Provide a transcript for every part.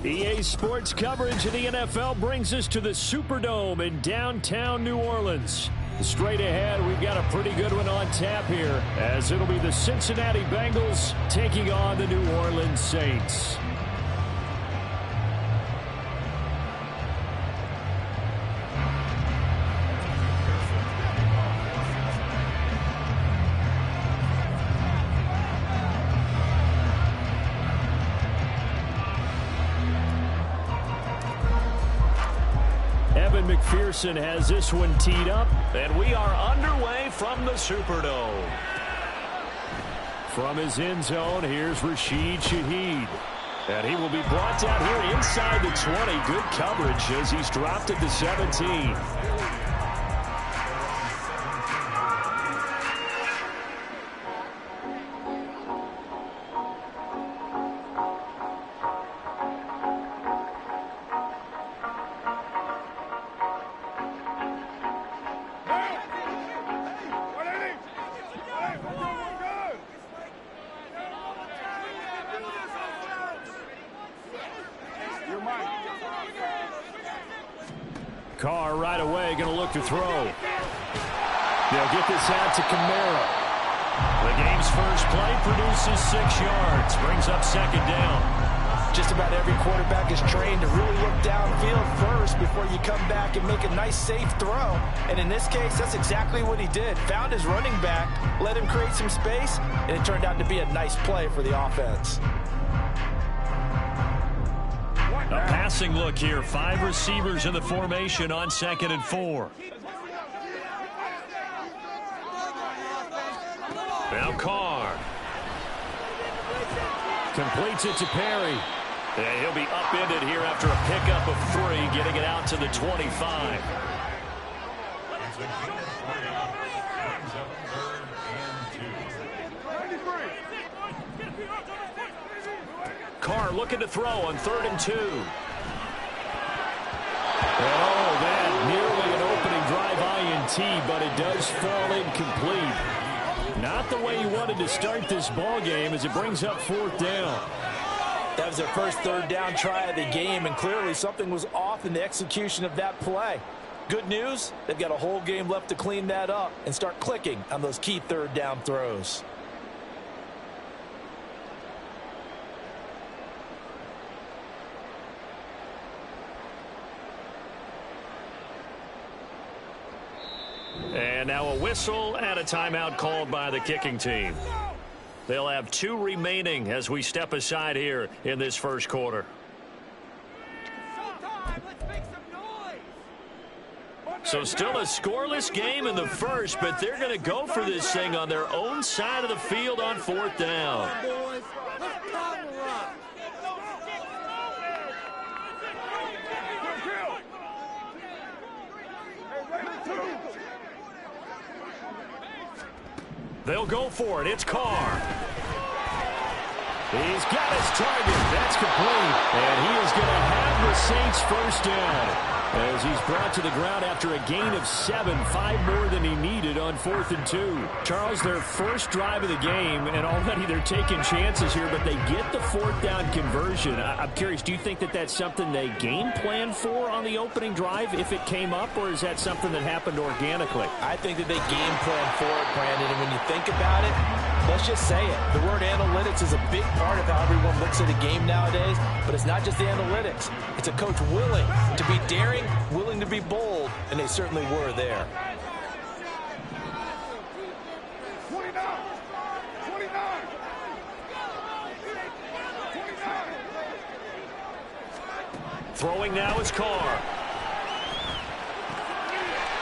EA Sports coverage of the NFL brings us to the Superdome in downtown New Orleans. Straight ahead, we've got a pretty good one on tap here, as it'll be the Cincinnati Bengals taking on the New Orleans Saints. McPherson has this one teed up, and we are underway from the Superdome. From his end zone, here's Rashid Shaheed. And he will be brought down here inside the 20. Good coverage as he's dropped at the 17. Carr right away going to look to throw. They'll get this out to Kamara. The game's first play produces 6 yards. Brings up second down. Just about every quarterback is trained to really look downfield first before you come back and make a nice, safe throw. And in this case, that's exactly what he did. Found his running back, let him create some space, and it turned out to be a nice play for the offense. A passing look here. 5 receivers in the formation on 2nd and 4. Now Carr. Completes it to Perry. And he'll be upended here after a pickup of 3, getting it out to the 25. Carr looking to throw on 3rd and 2. Oh, that nearly an opening drive INT, but it does fall incomplete. Not the way you wanted to start this ball game as it brings up 4th down. That was their first 3rd down try of the game, and clearly something was off in the execution of that play. Good news, they've got a whole game left to clean that up and start clicking on those key 3rd down throws. And now a whistle and a timeout called by the kicking team. They'll have 2 remaining as we step aside here in this first quarter. So still a scoreless game in the first, but they're going to go for this thing on their own side of the field on 4th down. They'll go for it. It's Carr. He's got his target. That's complete. And he is going to have the Saints first down as he's brought to the ground after a gain of 7, 5 more than he needed on 4th and 2. Charles, their first drive of the game, and already they're taking chances here, but they get the 4th down conversion. I'm curious, do you think that that's something they game planned for on the opening drive if it came up, or is that something that happened organically? I think that they game planned for it, Brandon, and when you think about it, let's just say it. The word analytics is a big part of how everyone looks at a game nowadays, but it's not just the analytics. It's a coach willing to be daring, willing to be bold, and they certainly were there. 29. Throwing now is Carr.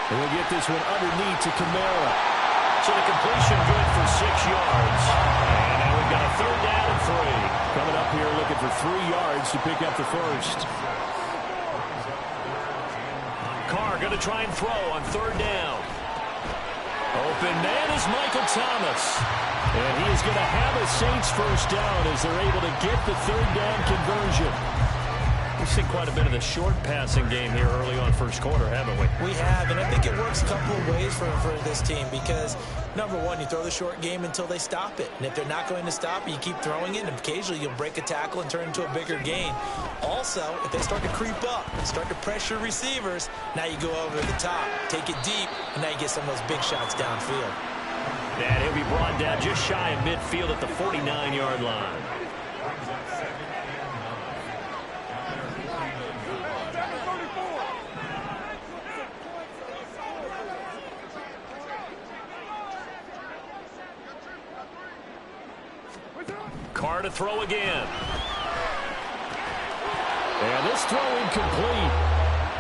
And we'll get this one underneath to Kamara. So the completion good for 6 yards. And now we've got a 3rd down and 3. Coming up here looking for 3 yards to pick up the first. Carr going to try and throw on 3rd down. Open man is Michael Thomas. And he is going to have a Saints first down as they're able to get the 3rd down conversion. We've seen quite a bit of the short passing game here early on first quarter, haven't we? We have, and I think it works a couple of ways for this team because, number one, you throw the short game until they stop it. And if they're not going to stop it, you keep throwing it, and occasionally you'll break a tackle and turn into a bigger gain. Also, if they start to creep up and start to pressure receivers, now you go over the top, take it deep, and now you get some of those big shots downfield. And he'll be brought down just shy of midfield at the 49-yard line. Carr to throw again. And this throw incomplete.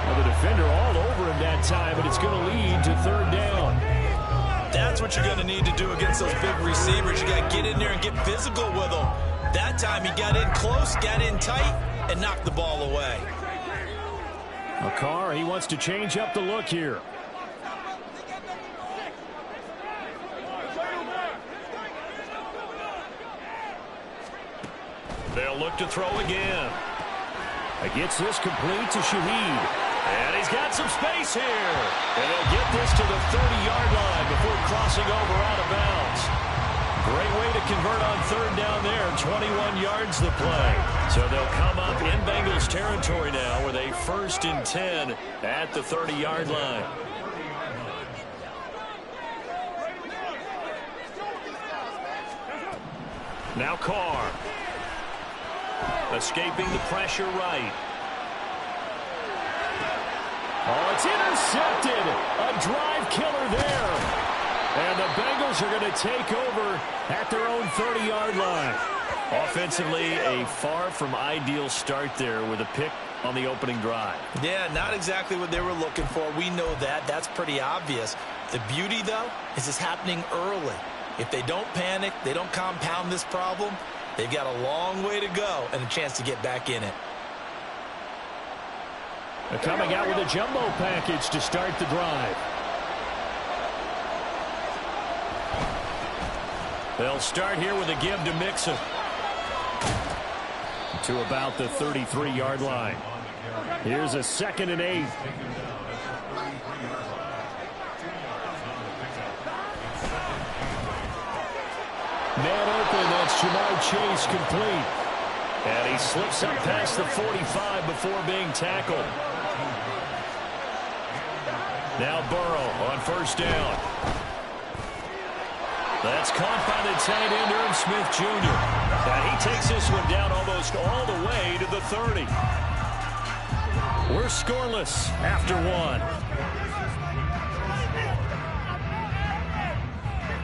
Well, the defender all over him that time, but it's going to lead to third down. That's what you're going to need to do against those big receivers. You got to get in there and get physical with them. That time he got in close, got in tight, and knocked the ball away. Carr, he wants to change up the look here. They'll look to throw again. Gets this complete to Shaheed. And he's got some space here. And they'll get this to the 30-yard line before crossing over out of bounds. Great way to convert on third down there. 21 yards the play. So they'll come up in Bengals territory now with a 1st and 10 at the 30-yard line. Now Carr. Escaping the pressure right. Oh, it's intercepted. A drive killer there. And the Bengals are going to take over at their own 30-yard line. Offensively, a far from ideal start there with a pick on the opening drive. Yeah, not exactly what they were looking for. We know that. That's pretty obvious. The beauty, though, is it's happening early. If they don't panic, they don't compound this problem, they've got a long way to go and a chance to get back in it. They're coming out with a jumbo package to start the drive. They'll start here with a give to Mixon. To about the 33-yard line. Here's a 2nd and 8. Man open, that's Jamar Chase complete. And he slips up past the 45 before being tackled. Now Burrow on 1st down. That's caught by the tight end, Irv Smith Jr. And he takes this one down almost all the way to the 30. We're scoreless after 1.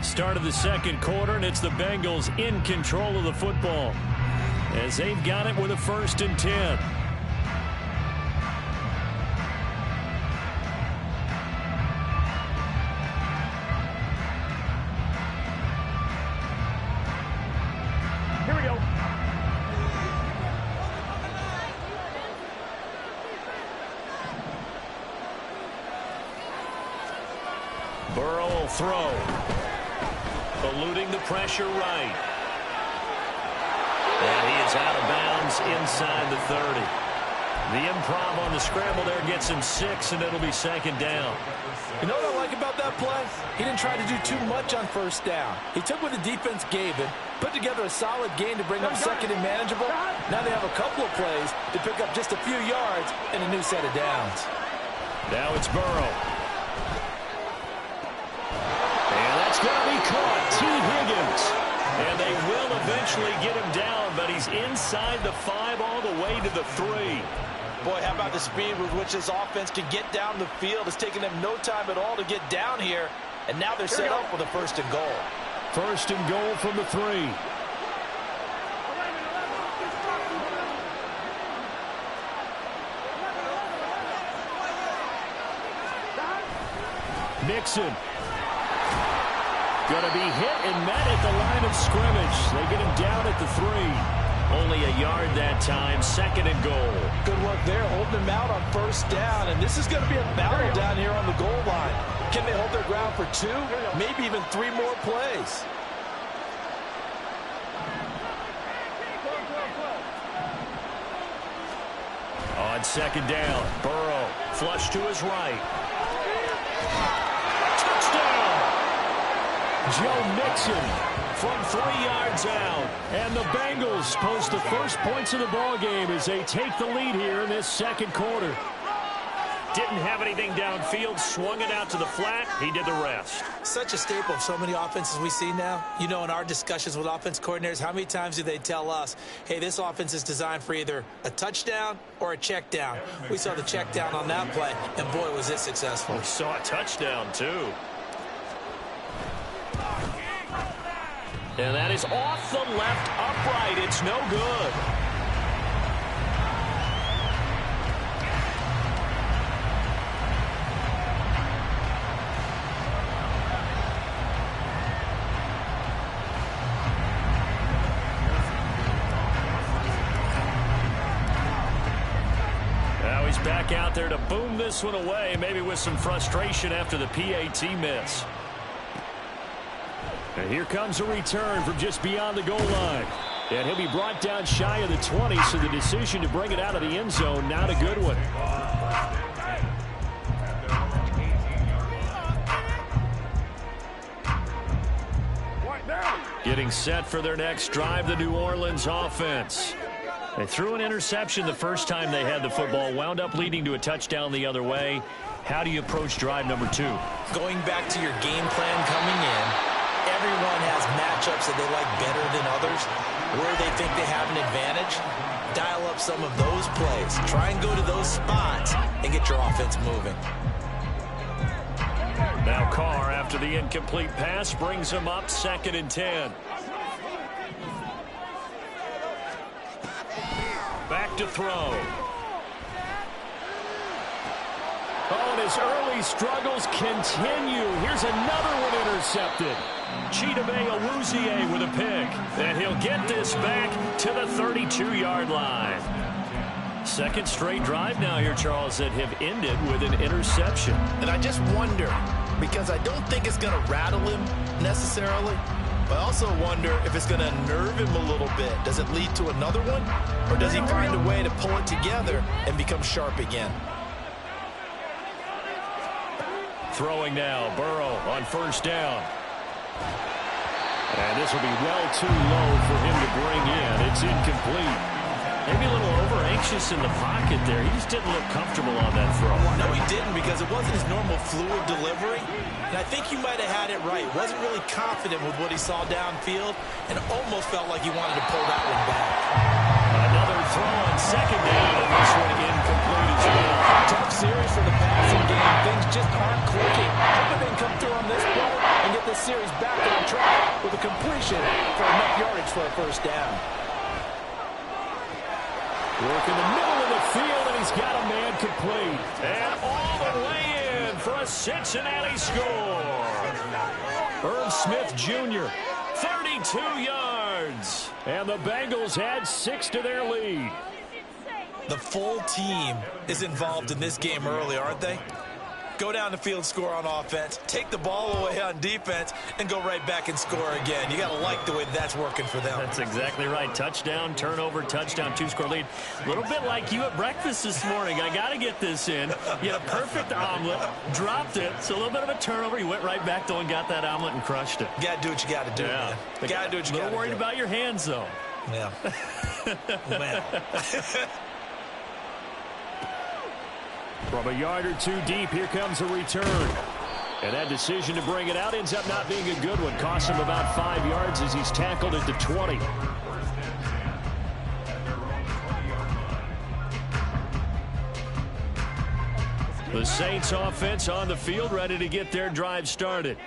Start of the 2nd quarter, and it's the Bengals in control of the football as they've got it with a 1st and 10. Here we go. Burrow will throw. Eluding the pressure right. And he is out of bounds inside the 30. The improv on the scramble there gets him 6, and it'll be 2nd down. You know what I like about that play? He didn't try to do too much on 1st down. He took what the defense gave him, put together a solid gain to bring up 2nd and manageable. Now they have a couple of plays to pick up just a few yards and a new set of downs. Now it's Burrow. And that's going to be caught. T. Higgins. And they will eventually get him down, but he's inside the 5 all the way to the 3. Boy, how about the speed with which this offense can get down the field? It's taken them no time at all to get down here, and now they're set up with a 1st and goal. 1st and goal from the 3. Mixon. Going to be hit and met at the line of scrimmage. They get him down at the 3. Only a yard that time, 2nd and goal. Good work there, holding him out on 1st down. And this is going to be a battle down here on the goal line. Can they hold their ground for 2, maybe even 3 more plays? On second down, Burrow, flush to his right. Touchdown! Joe Mixon from 3 yards out. And the Bengals post the first points of the ball game as they take the lead here in this second quarter. Didn't have anything downfield, swung it out to the flat. He did the rest. Such a staple of so many offenses we see now. You know, in our discussions with offense coordinators, how many times do they tell us, hey, this offense is designed for either a touchdown or a check down? We saw the check down on that play, and boy, was it successful. We saw a touchdown, too. And that is off the left upright. It's no good. Now he's back out there to boom this one away, maybe with some frustration after the PAT miss. And here comes a return from just beyond the goal line. And he'll be brought down shy of the 20, so the decision to bring it out of the end zone, not a good one. Getting set for their next drive, the New Orleans offense. They threw an interception the first time they had the football, wound up leading to a touchdown the other way. How do you approach drive number 2? Going back to your game plan coming in, everyone has matchups that they like better than others. Where they think they have an advantage, dial up some of those plays. Try and go to those spots and get your offense moving. Now Carr, after the incomplete pass, brings him up 2nd and 10. Back to throw. Oh, and his early struggles continue. Here's another one intercepted. Chidobe Awuzie with a pick. And he'll get this back to the 32-yard line. Second straight drive now here, Charles, that have ended with an interception. And I just wonder, because I don't think it's going to rattle him necessarily, but I also wonder if it's going to nerve him a little bit. Does it lead to another one? Or does he find a way to pull it together and become sharp again? Throwing now, Burrow on first down. And this will be well too low for him to bring in. It's incomplete. Maybe a little over-anxious in the pocket there. He just didn't look comfortable on that throw. No, he didn't, because it wasn't his normal fluid delivery. And I think you might have had it right. Wasn't really confident with what he saw downfield and almost felt like he wanted to pull that one back. Another throw on second down, and this one incomplete as well. Tough series for the passing game. Things just aren't clicking. Hoping they can come through on this play and get this series back on track with a completion for enough yardage for a first down. Work in the middle of the field, and he's got a man complete. And all the way in for a Cincinnati score. Irv Smith Jr., 32 yards. And the Bengals add 6 to their lead. The full team is involved in this game early, aren't they? Go down the field, score on offense, take the ball away on defense, and go right back and score again. You got to like the way that's working for them. That's exactly right. Touchdown, turnover, touchdown, 2-score lead. A little bit like you at breakfast this morning. I got to get this in. You had a perfect omelet, dropped it. So a little bit of a turnover. You went right back, though, and got that omelet and crushed it. You got to do what you got to do, yeah. Man. You got to do what you got to do. A little worried about your hands, though. Yeah. Man. From a yard or two deep, here comes a return. And that decision to bring it out ends up not being a good one. Costs him about 5 yards as he's tackled at the 20. The Saints offense on the field, ready to get their drive started.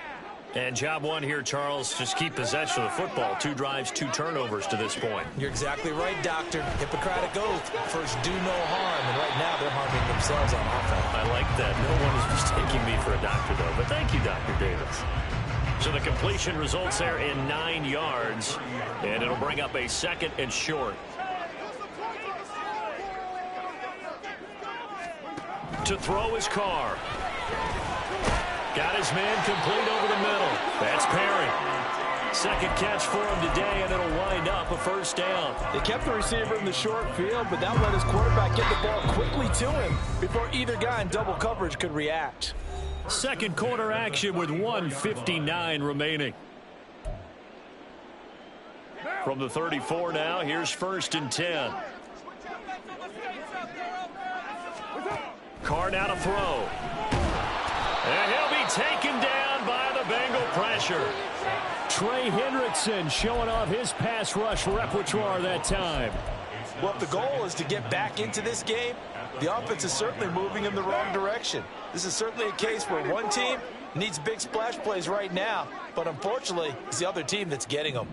And job one here, Charles, just keep possession of the football. 2 drives, 2 turnovers to this point. You're exactly right, Doctor. Hippocratic oath. First, do no harm. And right now, they're harming themselves on offense. I like that. No one is mistaking me for a doctor, though. But thank you, Dr. Davis. So the completion results there in 9 yards. And it'll bring up a 2nd and short. To throw his Carr. Got his man complete over the middle. That's Perry. Second catch for him today, and it'll wind up a first down. They kept the receiver in the short field, but that let his quarterback get the ball quickly to him before either guy in double coverage could react. Second quarter action with 1:59 remaining. From the 34 now, here's 1st and 10. Carr now to throw. And he'll be taken down by the Bengal pressure. Trey Hendrickson showing off his pass rush repertoire that time. Well, if the goal is to get back into this game, the offense is certainly moving in the wrong direction. This is certainly a case where one team needs big splash plays right now, but unfortunately, it's the other team that's getting them.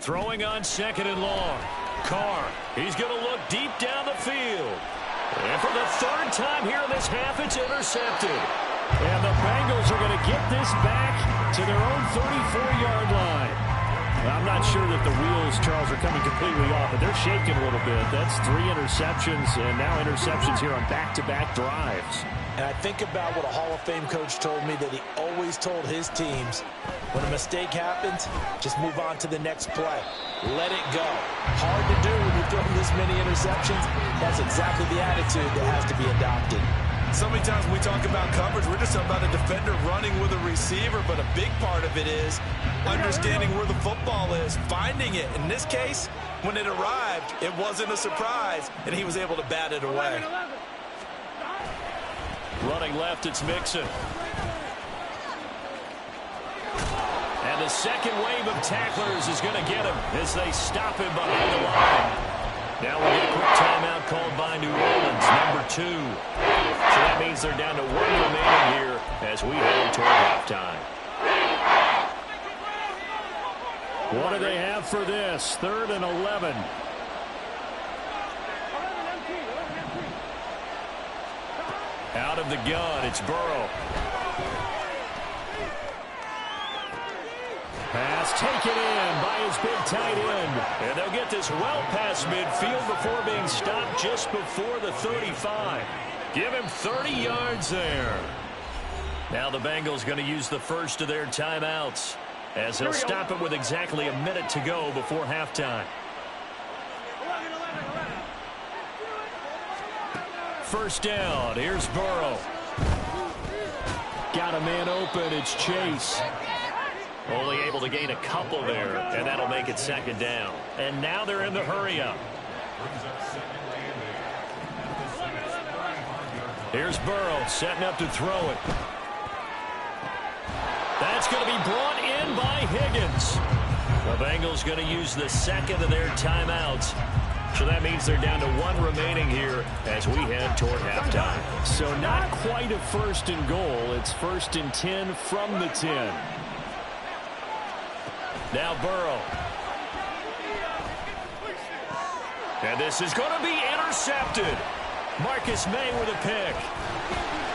Throwing on 2nd and long. Carr, he's going to look deep down the field. And for the 3rd time here in this half, it's intercepted. And the Bengals are going to get this back to their own 34-yard line. I'm not sure that the wheels, Charles, are coming completely off, but they're shaking a little bit. That's 3 interceptions, and now interceptions here on back-to-back drives. And I think about what a Hall of Fame coach told me, that he always told his teams, when a mistake happens, just move on to the next play. Let it go. Hard to do when you're throwing this many interceptions. That's exactly the attitude that has to be adopted. So many times when we talk about coverage, we're just talking about a defender running with a receiver, but a big part of it is understanding where the football is, finding it. In this case, when it arrived, it wasn't a surprise, and he was able to bat it away. Running left, it's Mixon. And the second wave of tacklers is going to get him as they stop him behind the line. Now we'll get a quick timeout called by New Orleans, number 2. So that means they're down to 1 remaining here as we head toward halftime. What do they have for this? 3rd and 11. Out of the gun, it's Burrow. Pass taken in by his big tight end. And they'll get this well past midfield before being stopped just before the 35. Give him 30 yards there. Now the Bengals going to use the first of their timeouts as they'll stop it with exactly a minute to go before halftime. First down, here's Burrow. Got a man open, it's Chase. Only able to gain a couple there, and that'll make it 2nd down. And now they're in the hurry-up. Here's Burrow setting up to throw it. That's going to be brought in by Higgins. The Bengals going to use the 2nd of their timeouts. So that means they're down to 1 remaining here as we head toward halftime. So not quite a 1st and goal. It's 1st and 10 from the 10. Now Burrow. And this is going to be intercepted. Marcus May with a pick.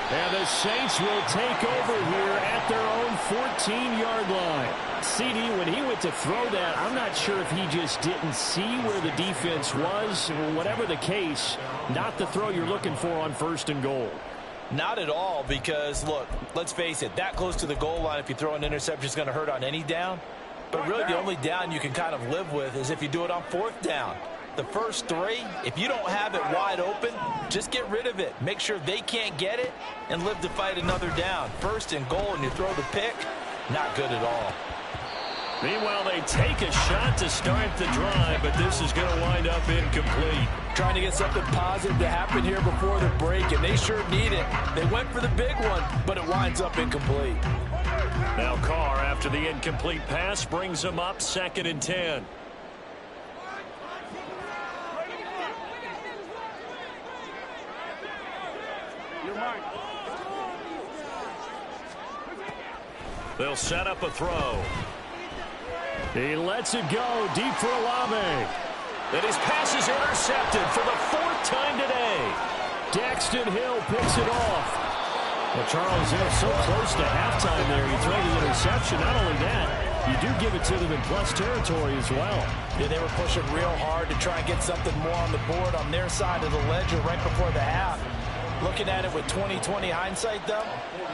And the Saints will take over here at their own 14-yard line. CD, when he went to throw that, I'm not sure if he just didn't see where the defense was. Whatever the case, not the throw you're looking for on 1st and goal. Not at all, because, look, let's face it, that close to the goal line, if you throw an interception, is going to hurt on any down. But really, the only down you can kind of live with is if you do it on 4th down. The first 3, if you don't have it wide open, just get rid of it. Make sure they can't get it and live to fight another down. 1st and goal, and you throw the pick, not good at all. Meanwhile, they take a shot to start the drive, but this is going to wind up incomplete. Trying to get something positive to happen here before the break, and they sure need it. They went for the big one, but it winds up incomplete. Now Carr, after the incomplete pass, brings them up 2nd and 10. They'll set up a throw. He lets it go deep for Olave. And his pass is intercepted for the 4th time today. Daxton Hill picks it off. Well, Charles, they're so close to halftime there. You throw the interception. Not only that, you do give it to them in plus territory as well. Yeah, they were pushing real hard to try and get something more on the board on their side of the ledger right before the half. Looking at it with 20/20 hindsight, though,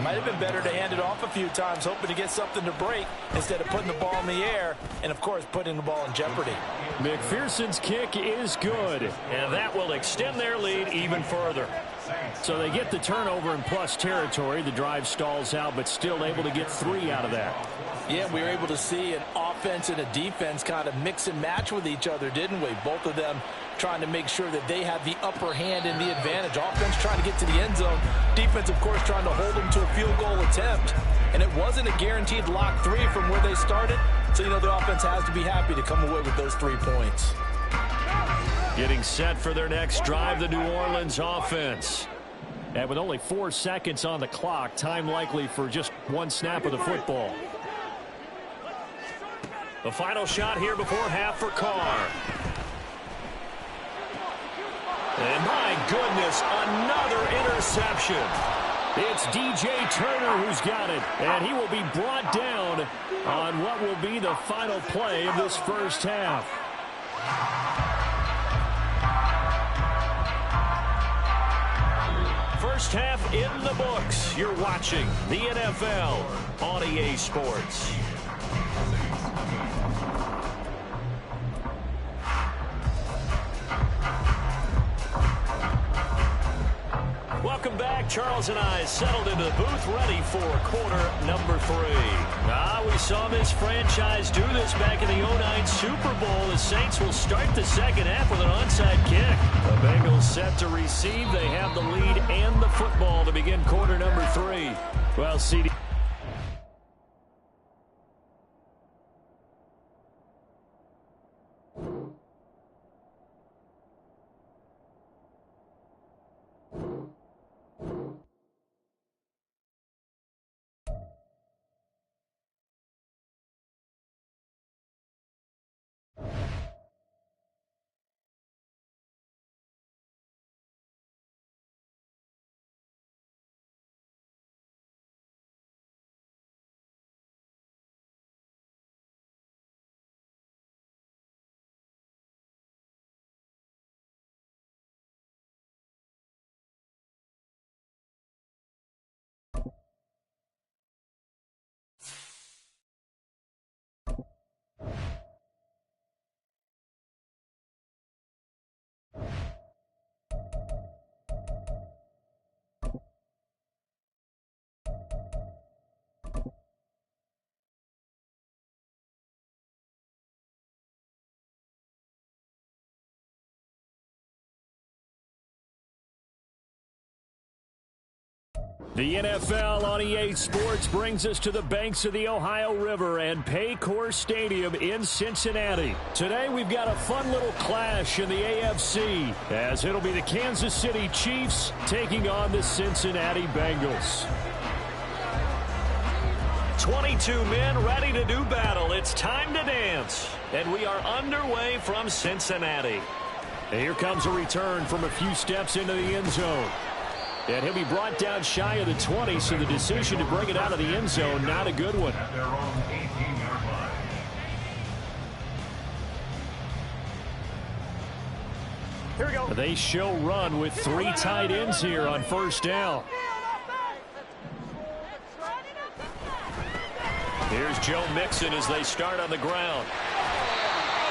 might have been better to hand it off a few times, hoping to get something to break instead of putting the ball in the air and, of course, putting the ball in jeopardy. McPherson's kick is good, and that will extend their lead even further. So they get the turnover in plus territory. The drive stalls out, but still able to get 3 out of that. Yeah, we were able to see an offense and a defense kind of mix and match with each other, didn't we? Both of them trying to make sure that they have the upper hand and the advantage. Offense trying to get to the end zone. Defense, of course, trying to hold them to a field goal attempt. And it wasn't a guaranteed lock 3 from where they started. So, the offense has to be happy to come away with those 3 points. Getting set for their next drive, the New Orleans offense. And with only 4 seconds on the clock, time likely for just 1 snap of the football. The final shot here before half for Carr. And my goodness, another interception. It's DJ Turner who's got it, and he will be brought down on what will be the final play of this first half. First half in the books. You're watching the NFL on EA Sports. Welcome back. Charles and I settled into the booth ready for quarter number 3. We saw this franchise do this back in the 2009 Super Bowl. The Saints will start the second half with an onside kick. The Bengals set to receive. They have the lead and the football to begin quarter number 3. Well, CD. The NFL on EA Sports brings us to the banks of the Ohio River and Paycor Stadium in Cincinnati. Today we've got a fun little clash in the AFC as it'll be the Kansas City Chiefs taking on the Cincinnati Bengals. 22 men ready to do battle. It's time to dance. And we are underway from Cincinnati. And here comes a return from a few steps into the end zone. And he'll be brought down shy of the 20, so the decision to bring it out of the end zone, not a good one. Here we go. They show run with 3 tight ends here on first down. Here's Joe Mixon as they start on the ground.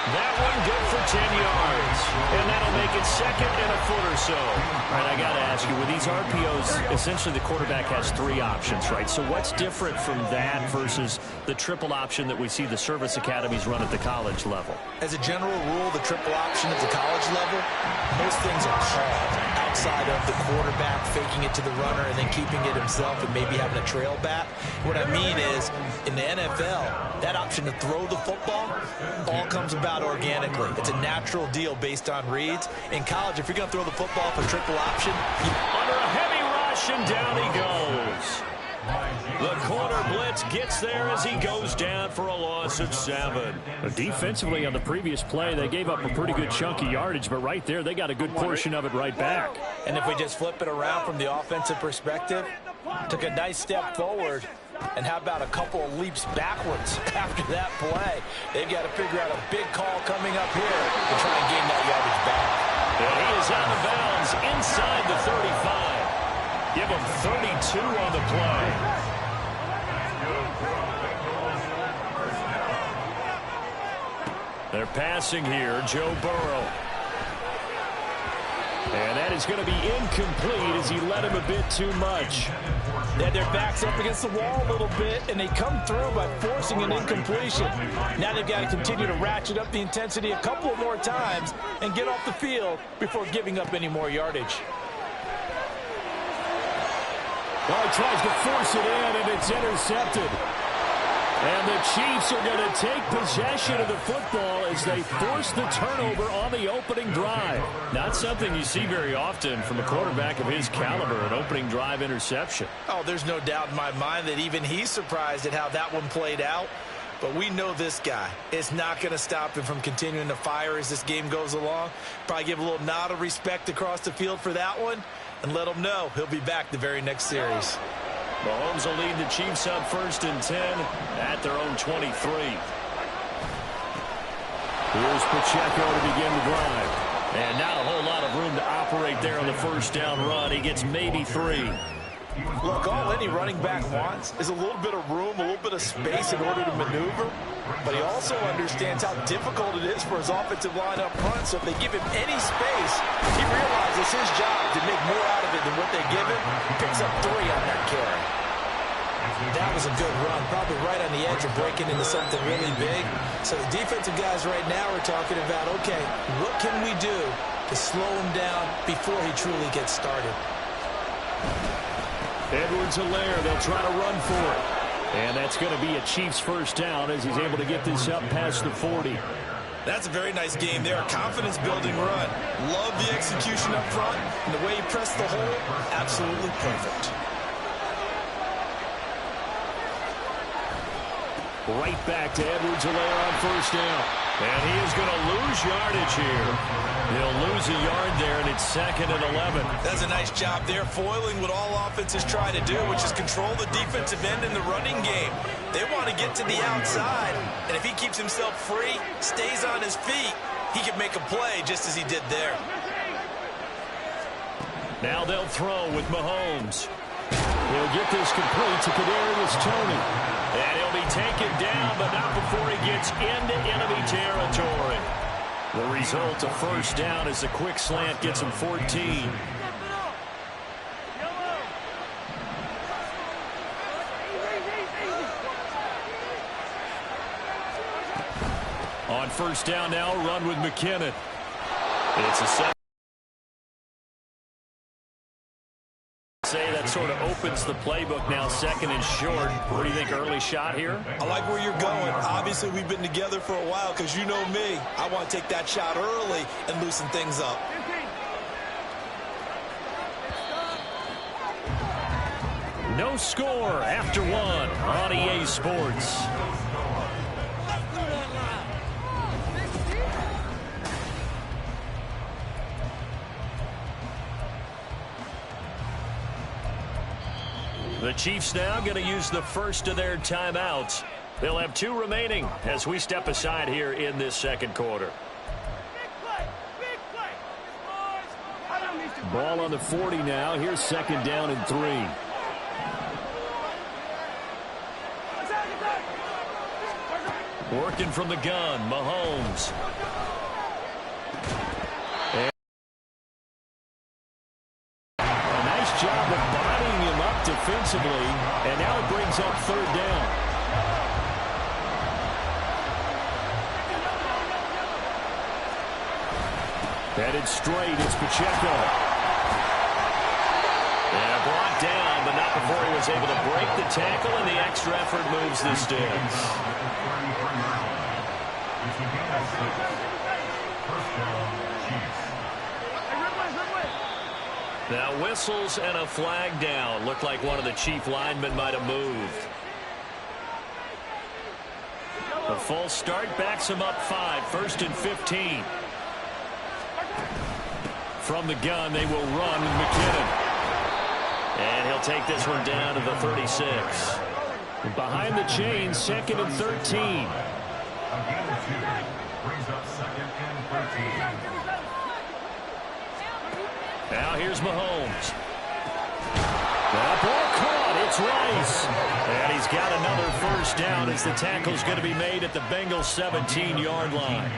That one good for 10 yards. And that'll make it second and a foot or so. All right, I got to ask you, with these RPOs, essentially the quarterback has 3 options, right? So what's different from that versus the triple option that we see the service academies run at the college level? As a general rule, the triple option at the college level, most things are called outside of the quarterback faking it to the runner and then keeping it himself and maybe having a trail back. What I mean is, in the NFL, that option to throw the football all comes about organically. It's a natural deal based on reads. In college, if you're going to throw the football for triple option, under a heavy rush, and down he goes. The corner blitz gets there as he goes down for a loss of 7. Defensively on the previous play, they gave up a pretty good chunk of yardage, but right there, they got a good portion of it right back. And if we just flip it around from the offensive perspective, took a nice step forward, and how about a couple of leaps backwards after that play? They've got to figure out a big call coming up here to try and gain that yardage back. And he is out of bounds inside the 35. Give him 32 on the play. They're passing here, Joe Burrow. And that is going to be incomplete as he led him a bit too much. They had their backs up against the wall a little bit, and they come through by forcing an incompletion. Now they've got to continue to ratchet up the intensity a couple more times and get off the field before giving up any more yardage. Well, he tries to force it in, and it's intercepted. And the Chiefs are going to take possession of the football as they force the turnover on the opening drive. Not something you see very often from a quarterback of his caliber, an opening drive interception. Oh, there's no doubt in my mind that even he's surprised at how that one played out. But we know this guy. It's not going to stop him from continuing to fire as this game goes along. Probably give a little nod of respect across the field for that one and let him know he'll be back the very next series. Mahomes will lead the Chiefs up 1st and 10 at their own 23. Here's Pacheco to begin the drive. And not a whole lot of room to operate there on the first down run. He gets maybe 3. Look, all any running back wants is a little bit of room, a little bit of space in order to maneuver. But he also understands how difficult it is for his offensive line up front. So if they give him any space, he realizes his job to make more out of it than what they give him. He picks up 3 on that carry. That was a good run, probably right on the edge of breaking into something really big. So the defensive guys right now are talking about, okay, what can we do to slow him down before he truly gets started? Edwards-Helaire, they'll try to run for it. And that's going to be a Chiefs first down as he's able to get this up past the 40. That's a very nice game there. Confidence-building run. Love the execution up front. And the way he pressed the hole, absolutely perfect. Right back to Edwards-Helaire on first down. And he is going to lose yardage here. He'll lose a yard there, and it's 2nd and 11. That's a nice job there, foiling what all offenses try to do, which is control the defensive end in the running game. They want to get to the outside, and if he keeps himself free, stays on his feet, he can make a play just as he did there. Now they'll throw with Mahomes. He'll get this complete to Kadarius Toney. And he'll be taken down, but not before he gets into enemy territory. The result of first down is a quick slant gets him 14. On first down now, run with McKinnon. It's a 7. That sort of opens the playbook now, 2nd and short. What do you think, early shot here? I like where you're going. Obviously, we've been together for a while because you know me. I want to take that shot early and loosen things up. No score after 1 on EA Sports. The Chiefs now going to use the first of their timeouts. They'll have 2 remaining as we step aside here in this second quarter. Ball on the 40 now. Here's 2nd down and 3. Working from the gun, Mahomes. Job of bodying him up defensively, and now it brings up 3rd down. Headed straight, it's Pacheco. And brought down, but not before he was able to break the tackle, and the extra effort moves the sticks. Now whistles and a flag down. Looked like one of the Chief linemen might have moved. A false start backs him up 5. 1st and 15. From the gun, they will run with McKinnon. And he'll take this one down to the 36. Behind the chains, 2nd and 13. Brings up 2nd and 13. Now here's Mahomes. That ball caught. It's Rice. And he's got another first down as the tackle's going to be made at the Bengals 17-yard line.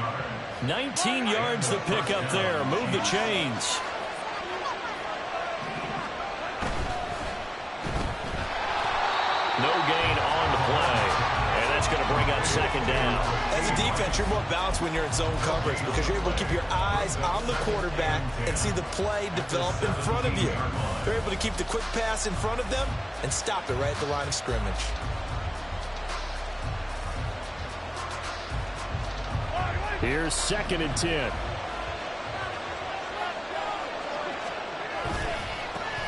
19 yards the pick up there. Move the chains. No gain on the play. And that's going to bring up second down. As a defense, you're more balanced when you're in zone coverage because you're able to keep your eyes on the quarterback and see the play develop in front of you. They're able to keep the quick pass in front of them and stop it right at the line of scrimmage. Here's 2nd and 10.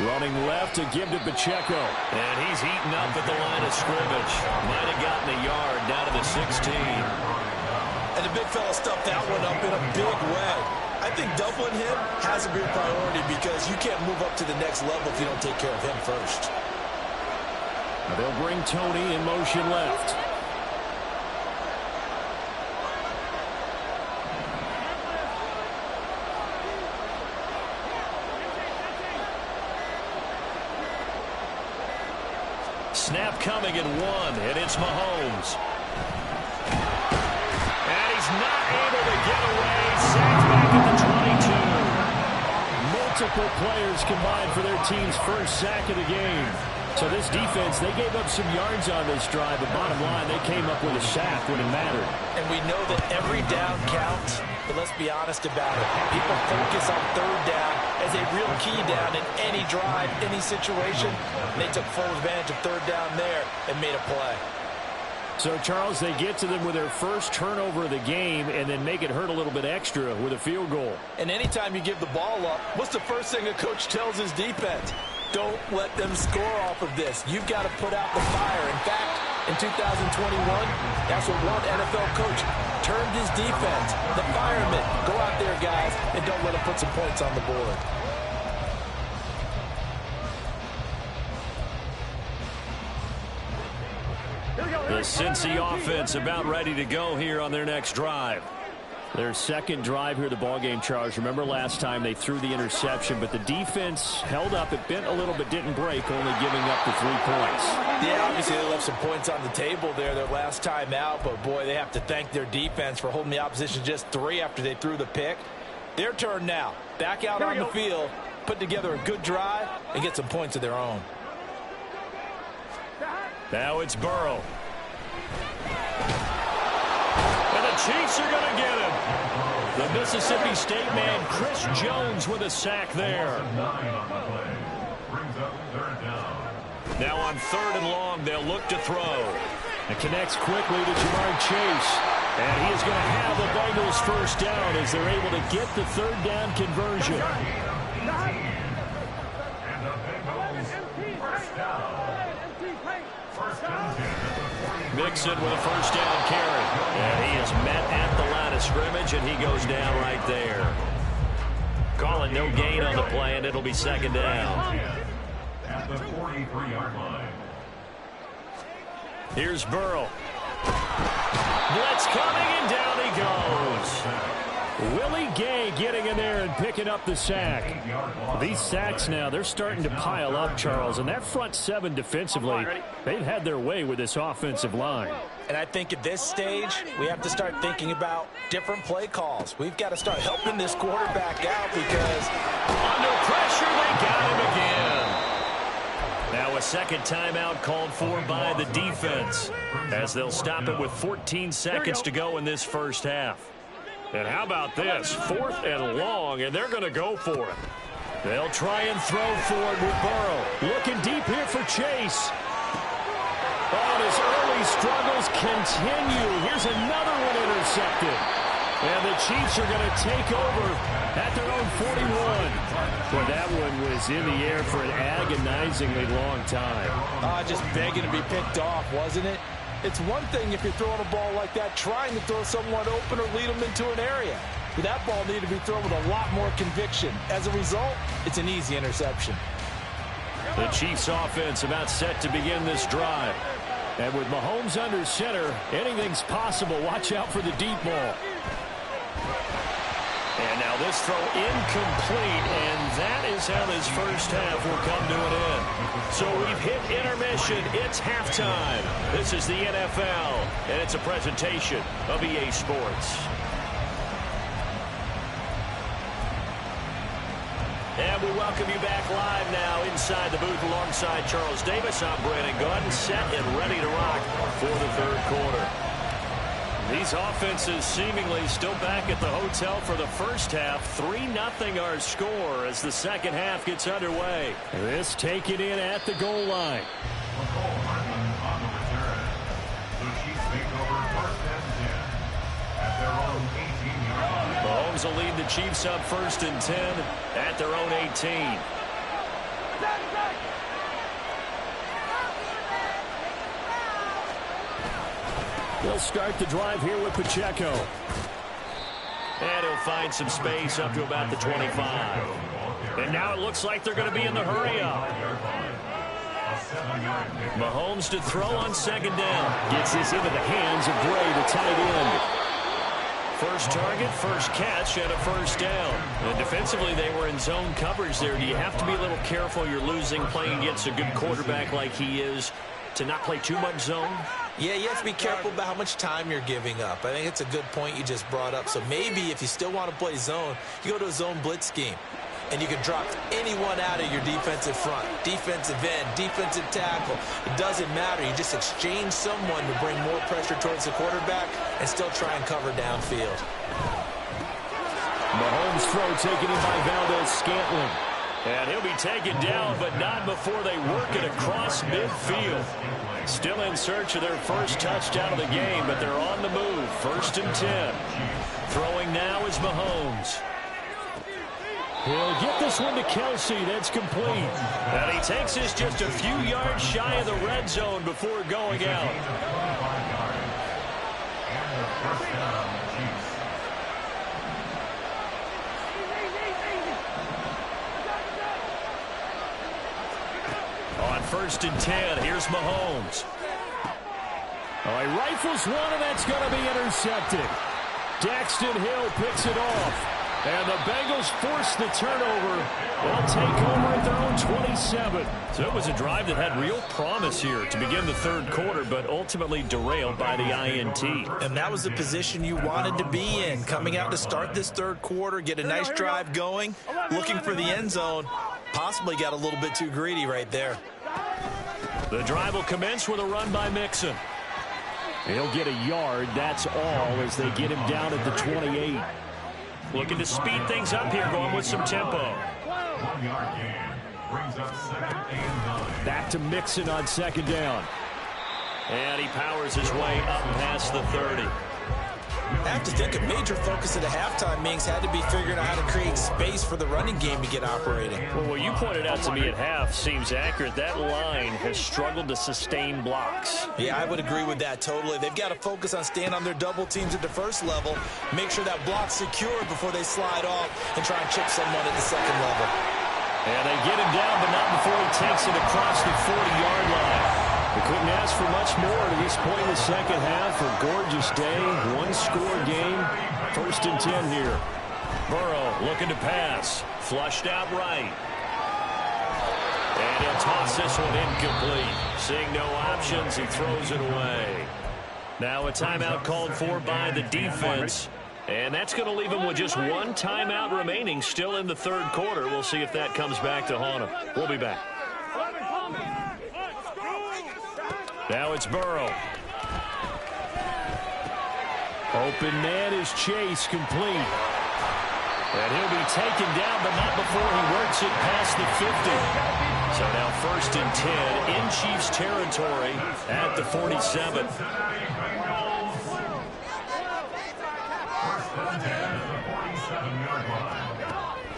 Running left to give to Pacheco. And he's eaten up at the line of scrimmage. Might have gotten a yard down to the 16. And the big fella stuffed that one up in a big way. I think doubling him has to be a priority because you can't move up to the next level if you don't take care of him first. Now they'll bring Tony in motion left. Snap coming at 1, and it's Mahomes. And he's not able to get away. Sacked back at the 22. Multiple players combined for their team's first sack of the game. So this defense, they gave up some yards on this drive, but bottom line, they came up with a sack when it mattered. And we know that every down counts, but let's be honest about it. People focus on third down as a real key down in any drive, any situation. And they took full advantage of third down there and made a play. So, Charles, they get to them with their first turnover of the game and then make it hurt a little bit extra with a field goal. And anytime you give the ball up, what's the first thing a coach tells his defense? Don't let them score off of this. You've got to put out the fire. In fact, in 2021, that's what one NFL coach termed his defense. The firemen. Go out there, guys, and don't let them put some points on the board. The Cincy offense about ready to go here on their next drive. Their second drive here, the ballgame, Charles. Remember last time they threw the interception, but the defense held up. It bent a little bit, didn't break, only giving up the 3 points. Yeah, obviously they left some points on the table there their last time out, but boy, they have to thank their defense for holding the opposition just 3 after they threw the pick. Their turn now. Back out on the field, put together a good drive, and get some points of their own. Now it's Burrow. And the Chiefs are going to get him. The Mississippi State man, Chris Jones, with a sack there. Now on 3rd and long, they'll look to throw. It connects quickly to Jamar Chase. And he is going to have the Bengals first down as they're able to get the 3rd down conversion. Mixon with a first down carry. And he is met at the line of scrimmage, and he goes down right there. Calling no gain on the play, and it'll be 2nd down. At the 43-yard line. Here's Burrow. Blitz coming, and down he goes. Willie Gay getting in there and picking up the sack. These sacks now, they're starting to pile up, Charles. And that front 7 defensively, they've had their way with this offensive line. And I think at this stage, we have to start thinking about different play calls. We've got to start helping this quarterback out because under pressure, they got him again. Now a second timeout called for by the defense as they'll stop it with 14 seconds to go in this first half. And how about this? 4th and long, and they're going to go for it. They'll try and throw for it with Burrow. Looking deep here for Chase. Oh, his early struggles continue. Here's another one intercepted. And the Chiefs are going to take over at their own 41. Boy, that one was in the air for an agonizingly long time. Just begging to be picked off, wasn't it? It's one thing if you're throwing a ball like that, trying to throw someone open or lead them into an area. But that ball needed to be thrown with a lot more conviction. As a result, it's an easy interception. The Chiefs offense about set to begin this drive. And with Mahomes under center, anything's possible. Watch out for the deep ball. And now this throw incomplete, and that is how this first half will come to an end. So we've hit intermission. It's halftime. This is the NFL, and it's a presentation of EA Sports. And we welcome you back live now inside the booth alongside Charles Davis. I'm Brandon Gordon, set and ready to rock for the third quarter. These offenses seemingly still back at the hotel for the first half. 3-0 our score as the second half gets underway. This taken in at the goal line. On the return. The Chiefs take over first and 10 at their own 18-yard line. Mahomes will lead the Chiefs up first and 10 at their own 18. They'll start the drive here with Pacheco. And he'll find some space up to about the 25. And now it looks like they're going to be in the hurry-up. Mahomes to throw on second down. Gets this into the hands of Gray, the tight end. First target, first catch, and a first down. And defensively, they were in zone coverage there. Do you have to be a little careful? You're losing playing against a good quarterback like he is to not play too much zone? Yeah, you have to be careful about how much time you're giving up. I think it's a good point you just brought up. So maybe if you still want to play zone, you go to a zone blitz scheme. And you can drop anyone out of your defensive front. Defensive end, defensive tackle. It doesn't matter. You just exchange someone to bring more pressure towards the quarterback and still try and cover downfield. Mahomes' throw taken in by Valdez-Scantling. And he'll be taken down, but not before they work it across midfield. Still in search of their first touchdown of the game, but they're on the move. First and 10. Throwing now is Mahomes. He'll get this one to Kelsey. That's complete. And he takes this just a few yards shy of the red zone before going out. On first and 10, here's Mahomes. Oh, he rifles one, and that's going to be intercepted. Daxton Hill picks it off. And the Bengals force the turnover. They'll take over at their own 27. So it was a drive that had real promise here to begin the third quarter, but ultimately derailed by the INT. And that was the position you wanted to be in. Coming out to start this third quarter, get a nice drive going, looking for the end zone. Possibly got a little bit too greedy right there. The drive will commence with a run by Mixon. He'll get a yard, that's all, as they get him down at the 28. Looking to speed things up here, going with some tempo. 1 yard gain brings up second and 9. Back to Mixon on second down. And he powers his way up past the 30. I have to think a major focus at the halftime meetings had to be figuring out how to create space for the running game to get operating. Well, what you pointed out to me at half seems accurate. That line has struggled to sustain blocks. Yeah, I would agree with that totally. They've got to focus on staying on their double teams at the first level, make sure that block's secure before they slide off and try and chip someone at the second level. And they get him down, but not before he takes it across the 40-yard line. They couldn't ask for much more to this point in the second half. A gorgeous day, one-score game. First and 10 here. Burrow looking to pass. Flushed out right. And he'll toss this one incomplete. Seeing no options, he throws it away. Now a timeout called for by the defense. And that's going to leave him with just one timeout remaining still in the third quarter. We'll see if that comes back to haunt him. We'll be back. Now it's Burrow. Open man is Chase, complete. And he'll be taken down, but not before he works it past the 50. So now first and 10 in Chiefs territory at the 47.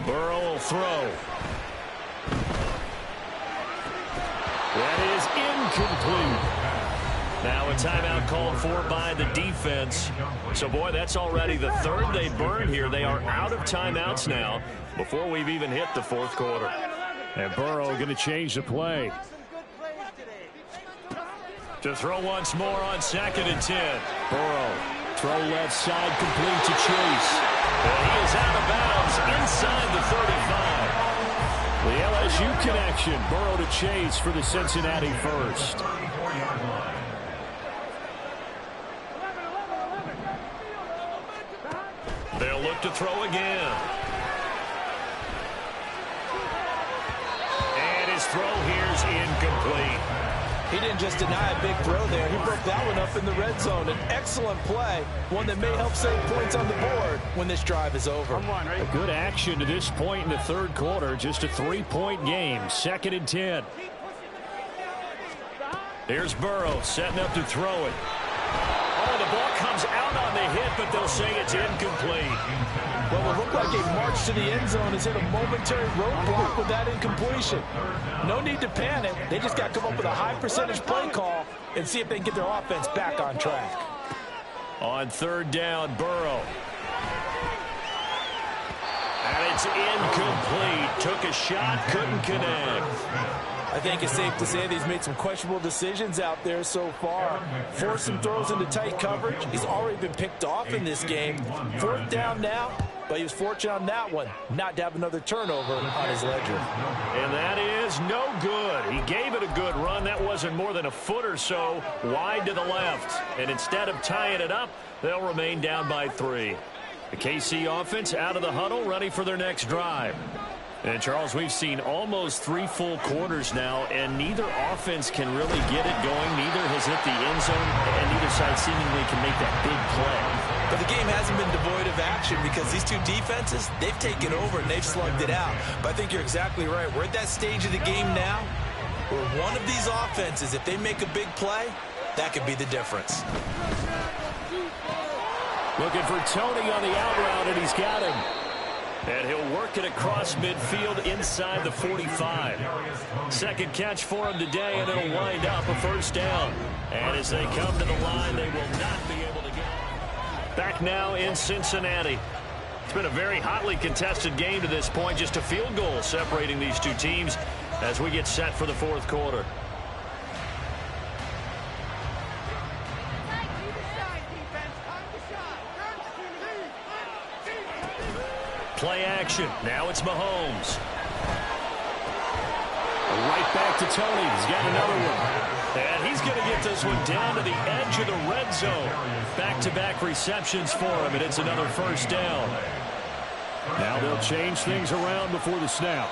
Burrow will throw. That is incomplete. Now a timeout called for by the defense. So, boy, that's already the third they burned here. They are out of timeouts now before we've even hit the fourth quarter. And Burrow going to change the play. To throw once more on second and 10. Burrow Throw left side, complete to Chase. And he is out of bounds inside the 35. The LSU connection. Burrow to Chase for the Cincinnati first. They'll look to throw again. And his throw here's incomplete. He didn't just deny a big throw there. He broke that one up in the red zone. An excellent play, one that may help save points on the board when this drive is over. A good action to this point in the third quarter. Just a 3-point game. 2nd and 10. Here's Burrow setting up to throw it. Oh, the ball comes out on the hit, but they'll say it's incomplete. Well, it looked like a march to the end zone has hit a momentary roadblock with that incompletion. No need to panic. They just got to come up with a high percentage play call and see if they can get their offense back on track. On 3rd down, Burrow. And it's incomplete. Took a shot, couldn't connect. I think it's safe to say that he's made some questionable decisions out there so far. Forced some throws into tight coverage. He's already been picked off in this game. 4th down now, but he was fortunate on that one not to have another turnover on his ledger. And that is no good. He gave it a good run. That wasn't more than a foot or so wide to the left. And instead of tying it up, they'll remain down by 3. The KC offense out of the huddle, ready for their next drive. And, Charles, we've seen almost 3 full quarters now, and neither offense can really get it going. Neither has hit the end zone, and neither side seemingly can make that big play. But the game hasn't been devoid of action because these two defenses, they've taken over and they've slugged it out. But I think you're exactly right. We're at that stage of the game now where one of these offenses, if they make a big play, that could be the difference. Looking for Tony on the out route, and he's got him. And he'll work it across midfield inside the 45. 2nd catch for him today, and it'll wind up a 1st down. And as they come to the line, they will not be able to get it. Back now in Cincinnati. It's been a very hotly contested game to this point. Just a field goal separating these two teams as we get set for the 4th quarter. Play action. Now it's Mahomes. Right back to Tony. He's got another one. And he's going to get this one down to the edge of the red zone. Back-to-back receptions for him, and it's another 1st down. Now they'll change things around before the snap.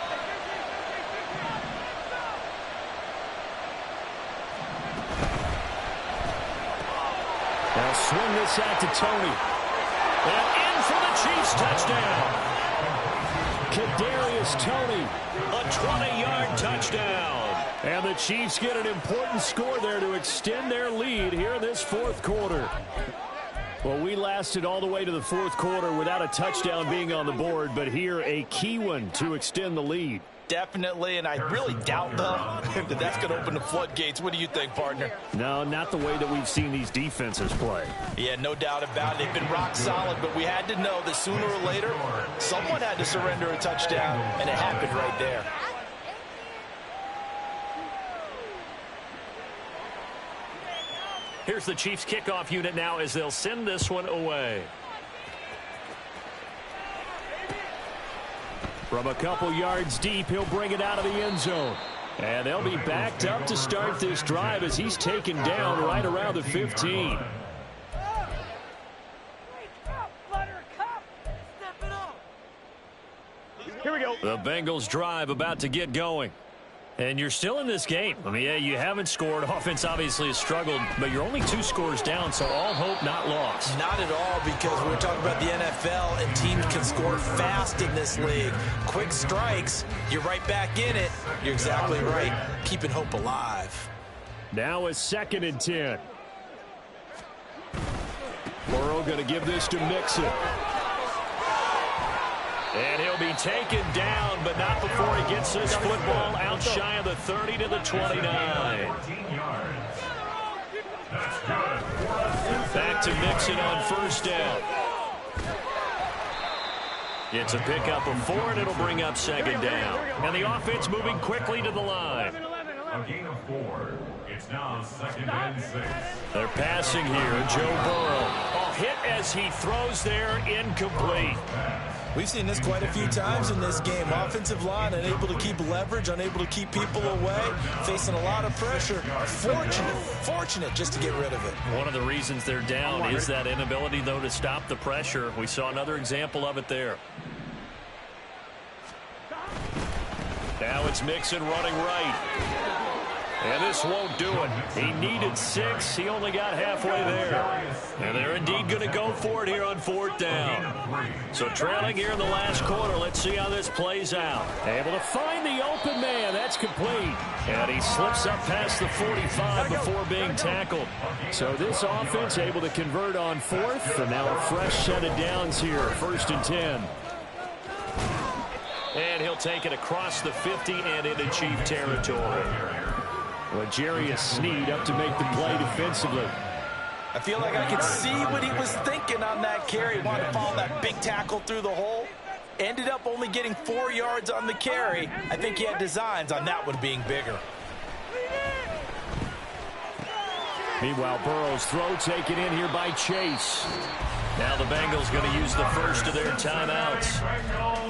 They'll swing this out to Tony. And in for the Chiefs touchdown. Kadarius Toney, a 20-yard touchdown. And the Chiefs get an important score there to extend their lead here in this 4th quarter. Well, we lasted all the way to the 4th quarter without a touchdown being on the board, but here a key one to extend the lead. Definitely, and I really doubt, though, that that's going to open the floodgates. What do you think, partner? No, not the way that we've seen these defenses play. Yeah, no doubt about it. They've been rock solid, but we had to know that sooner or later, someone had to surrender a touchdown, and it happened right there. Here's the Chiefs kickoff unit now as they'll send this one away. From a couple yards deep, he'll bring it out of the end zone. And they'll be backed up to start this drive as he's taken down right around the 15. Here we go. The Bengals drive about to get going. And you're still in this game. I mean, yeah, you haven't scored. Offense obviously has struggled, but you're only 2 scores down, so all hope not lost. Not at all, because we're talking about the NFL, and teams can score fast in this league. Quick strikes, you're right back in it. You're exactly right. Keeping hope alive. Now a 2nd and 10. Burrow going to give this to Mixon. And he'll be taken down, but not before he gets this football out shy of the 30 to the 29. Back to Mixon on 1st down. It's a pickup of 4, and it'll bring up 2nd down. And the offense moving quickly to the line. A gain of 4. It's now 2nd and 6. They're passing here. Joe Burrow off hit as he throws there, incomplete. We've seen this quite a few times in this game. Offensive line unable to keep leverage, unable to keep people away, facing a lot of pressure. Fortunate just to get rid of it. One of the reasons they're down is that inability, though, to stop the pressure. We saw another example of it there. Now it's Mixon running right. And this won't do it. He needed 6. He only got halfway there. And they're indeed going to go for it here on 4th down. So trailing here in the last quarter. Let's see how this plays out. Able to find the open man. That's complete. And he slips up past the 45 before being tackled. So this offense able to convert on 4th. And now a fresh set of downs here. 1st and 10. And he'll take it across the 50 and into Chief territory. L'Jarius Sneed up to make the play defensively. I feel like I could see what he was thinking on that carry. Wanted to follow that big tackle through the hole. Ended up only getting 4 yards on the carry. I think he had designs on that one being bigger. Meanwhile, Burrow's throw taken in here by Chase. Now the Bengals going to use the first of their timeouts.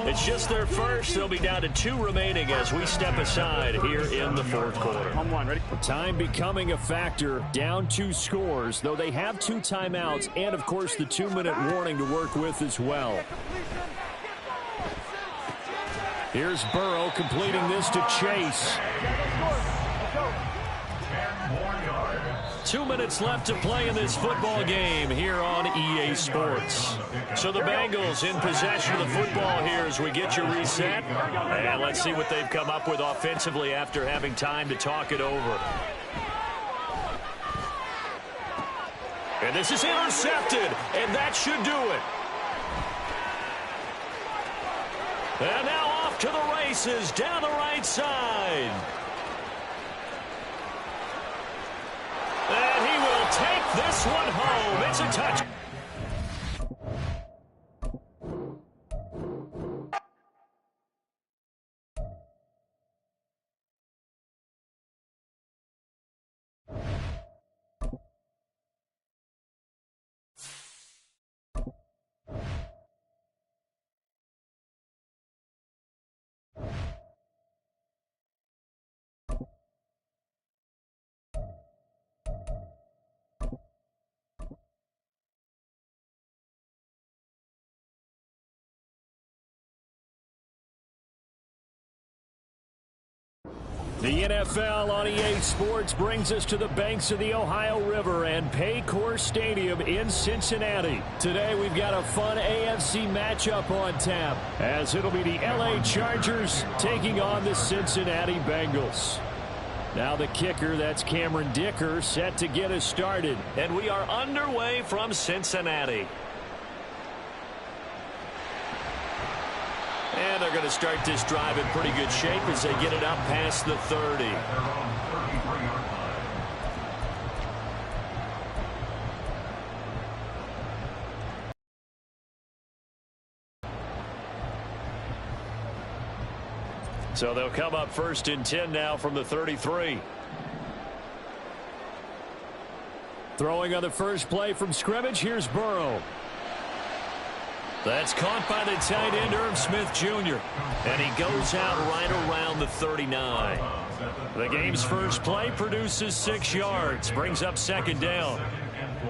It's just their first. They'll be down to 2 remaining as we step aside here in the 4th quarter. Ready? Time becoming a factor. Down 2 scores, though they have 2 timeouts and, of course, the 2-minute warning to work with as well. Here's Burrow completing this to Chase. 2 minutes left to play in this football game here on EA Sports. So the Bengals in possession of the football here as we get you reset. And let's see what they've come up with offensively after having time to talk it over. And this is intercepted, and that should do it. And now off to the races down the right side. And he will take this one home. It's a touch. The NFL on EA Sports brings us to the banks of the Ohio River and Paycor Stadium in Cincinnati. Today we've got a fun AFC matchup on tap as it'll be the LA Chargers taking on the Cincinnati Bengals. Now the kicker, that's Cameron Dicker, set to get us started. And we are underway from Cincinnati. And they're going to start this drive in pretty good shape as they get it up past the 30. So they'll come up 1st and 10 now from the 33. Throwing on the first play from scrimmage, here's Burrow. That's caught by the tight end, Irv Smith Jr. And he goes out right around the 39. The game's first play produces 6 yards, brings up 2nd down.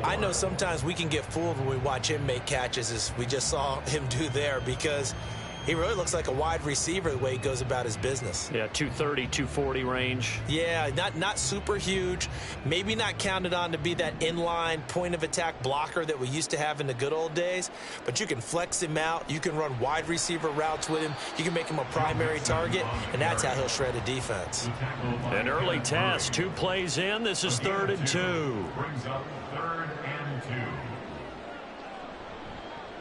I know sometimes we can get fooled when we watch him make catches, as we just saw him do there, because he really looks like a wide receiver the way he goes about his business. Yeah, 230, 240 range. Yeah, not super huge. Maybe not counted on to be that inline point-of-attack blocker that we used to have in the good old days. But you can flex him out. You can run wide receiver routes with him. You can make him a primary target, and that's how he'll shred a defense. An early task, 2 plays in. This is 3rd and 2. Brings up 3rd and 2.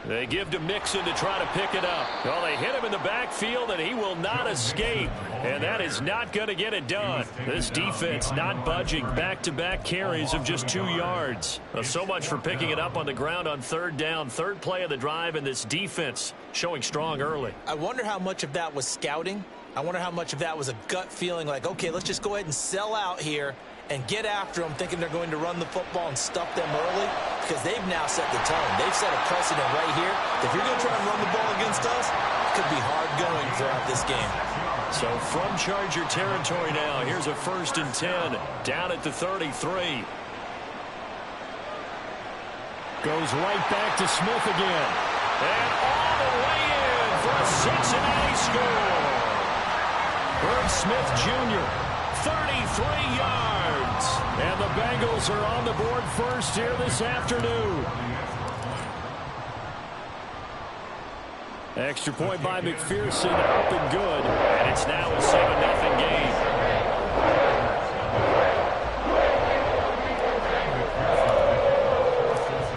They give to Mixon to try to pick it up. Well, they hit him in the backfield, and he will not escape. And that is not going to get it done. This defense not budging. Back-to-back carries of just 2 yards. So much for picking it up on the ground on 3rd down. 3rd play of the drive, and this defense showing strong early. I wonder how much of that was scouting. I wonder how much of that was a gut feeling like, okay, let's just go ahead and sell out here and get after them thinking they're going to run the football and stuff them early, because they've now set the tone. They've set a precedent right here. If you're going to try and run the ball against us, it could be hard going throughout this game. So from Charger territory now, here's a 1st and 10 down at the 33. Goes right back to Smith again. And all the way in for a Cincinnati score. Herb Smith Jr., 33 yards. And the Bengals are on the board first here this afternoon. Extra point by McPherson, up and good. And it's now a 7-0 game.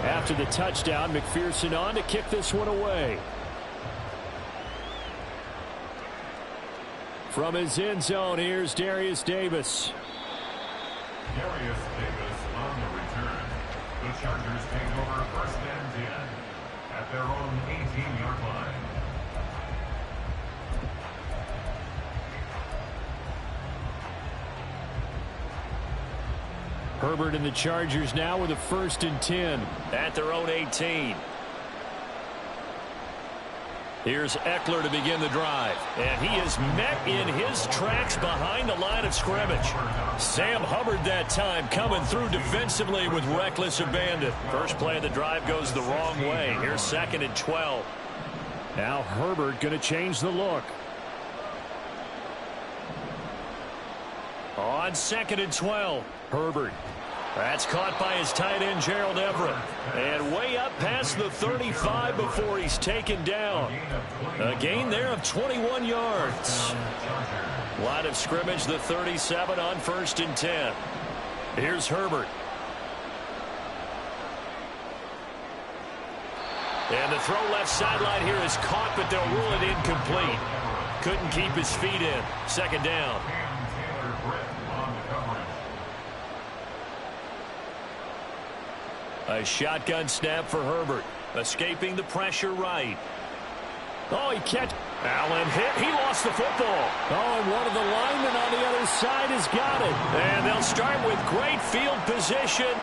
After the touchdown, McPherson on to kick this one away. From his end zone, here's Darius Davis. Darius Davis on the return. The Chargers take over 1st and 10 at their own 18-yard line. Herbert and the Chargers now with a 1st and 10 at their own 18. Here's Eckler to begin the drive. And he is met in his tracks behind the line of scrimmage. Sam Hubbard that time coming through defensively with reckless abandon. First play of the drive goes the wrong way. Here's 2nd and 12. Now Herbert going to change the look. On 2nd and 12, Herbert. That's caught by his tight end, Gerald Everett. And way up past the 35 before he's taken down. A gain there of 21 yards. Line of scrimmage, the 37 on 1st and 10. Here's Herbert. And the throw left sideline here is caught, but they'll rule it incomplete. Couldn't keep his feet in. 2nd down. A shotgun snap for Herbert. Escaping the pressure right. Oh, he catch. Allen hit. He lost the football. Oh, and one of the linemen on the other side has got it. And they'll start with great field position.